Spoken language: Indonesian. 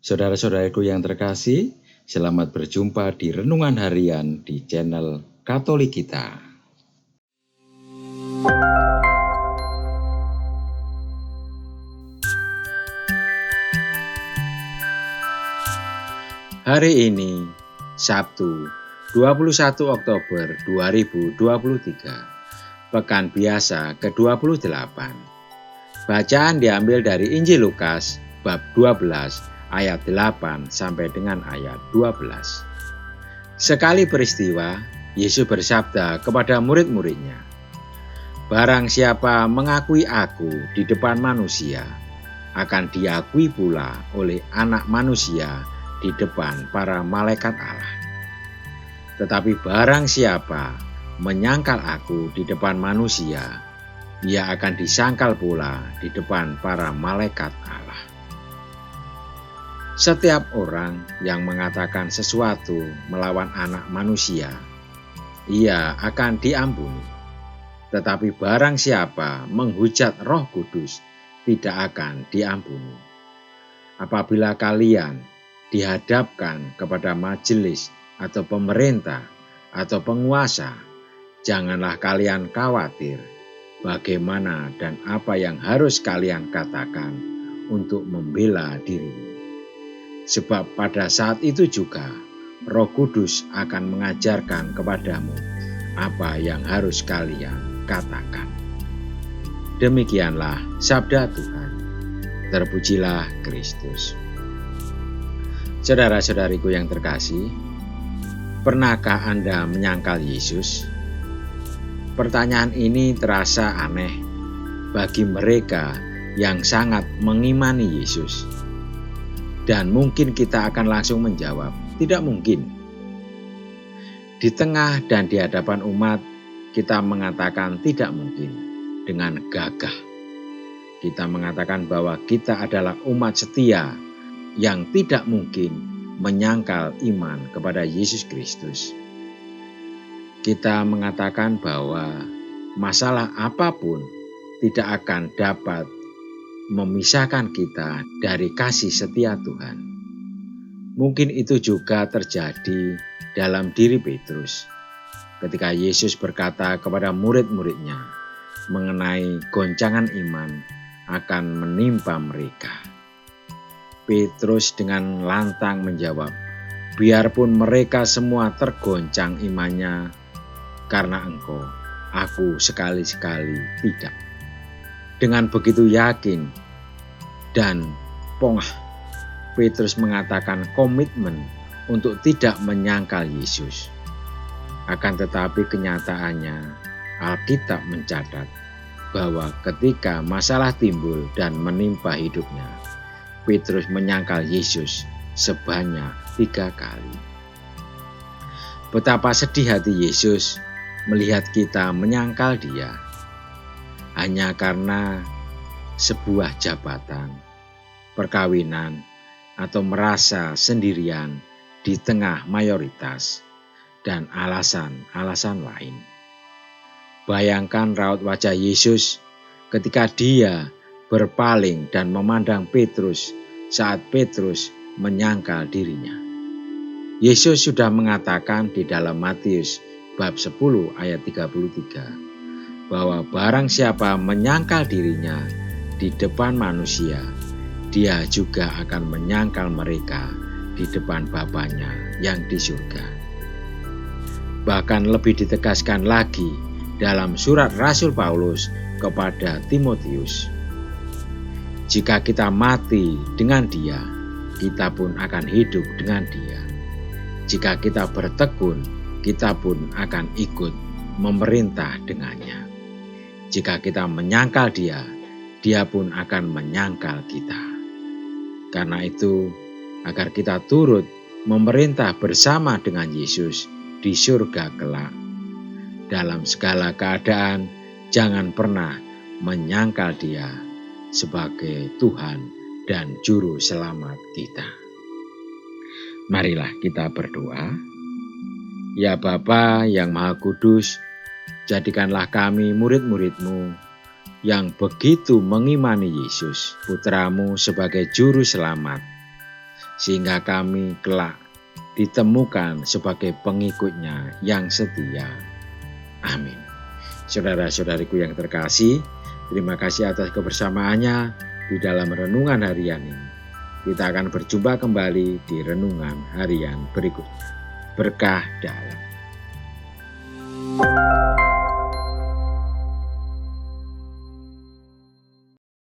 Saudara-saudaraku yang terkasih, selamat berjumpa di Renungan Harian di channel Katolik kita. Hari ini, Sabtu, 21 Oktober 2023, Pekan Biasa ke-28. Bacaan diambil dari Injil Lukas, bab 12, ayat 8 sampai dengan ayat 12. Sekali peristiwa, Yesus bersabda kepada murid-muridnya, "Barang siapa mengakui aku di depan manusia, akan diakui pula oleh Anak Manusia di depan para malaikat Allah. Tetapi barang siapa menyangkal aku di depan manusia, ia akan disangkal pula di depan para malaikat Allah." Setiap orang yang mengatakan sesuatu melawan Anak Manusia, ia akan diampuni. Tetapi barang siapa menghujat Roh Kudus, tidak akan diampuni. Apabila kalian dihadapkan kepada majelis atau pemerintah atau penguasa, janganlah kalian khawatir bagaimana dan apa yang harus kalian katakan untuk membela dirimu. Sebab pada saat itu juga Roh Kudus akan mengajarkan kepadamu apa yang harus kalian katakan. Demikianlah sabda Tuhan. Terpujilah Kristus. Saudara-saudariku yang terkasih, pernahkah Anda menyangkal Yesus? Pertanyaan ini terasa aneh bagi mereka yang sangat mengimani Yesus. Dan mungkin kita akan langsung menjawab, tidak mungkin. Di tengah dan di hadapan umat, kita mengatakan tidak mungkin dengan gagah. Kita mengatakan bahwa kita adalah umat setia yang tidak mungkin menyangkal iman kepada Yesus Kristus. Kita mengatakan bahwa masalah apapun tidak akan dapat memisahkan kita dari kasih setia Tuhan. Mungkin itu juga terjadi dalam diri Petrus ketika Yesus berkata kepada murid-muridnya mengenai goncangan iman akan menimpa mereka. Petrus dengan lantang menjawab, "Biarpun mereka semua tergoncang imannya karena Engkau, aku sekali-sekali tidak." Dengan begitu yakin dan pongah, Petrus mengatakan komitmen untuk tidak menyangkal Yesus. Akan tetapi kenyataannya, Alkitab mencatat bahwa ketika masalah timbul dan menimpa hidupnya, Petrus menyangkal Yesus sebanyak 3 kali. Betapa sedih hati Yesus melihat kita menyangkal Dia hanya karena sebuah jabatan, perkawinan, atau merasa sendirian di tengah mayoritas, dan alasan-alasan lain. Bayangkan raut wajah Yesus ketika Dia berpaling dan memandang Petrus saat Petrus menyangkal dirinya. Yesus sudah mengatakan di dalam Matius bab 10 ayat 33 bahwa barang siapa menyangkal dirinya di depan manusia, dia juga akan menyangkal mereka di depan Bapanya yang di surga. Bahkan lebih ditegaskan lagi dalam surat Rasul Paulus kepada Timotius, jika kita mati dengan Dia, kita pun akan hidup dengan Dia. Jika kita bertekun, kita pun akan ikut memerintah dengannya. Jika kita menyangkal Dia, Dia pun akan menyangkal kita. Karena itu, agar kita turut memerintah bersama dengan Yesus di surga kelak. Dalam segala keadaan, jangan pernah menyangkal Dia sebagai Tuhan dan Juru Selamat kita. Marilah kita berdoa. Ya Bapa yang Maha Kudus, jadikanlah kami murid-murid-Mu yang begitu mengimani Yesus, Putra-Mu sebagai Juru Selamat. sehingga kami kelak ditemukan sebagai pengikutnya yang setia. Amin. Saudara-saudariku yang terkasih, terima kasih atas kebersamaannya di dalam renungan harian ini. Kita akan berjumpa kembali di renungan harian berikutnya. Berkah dalam.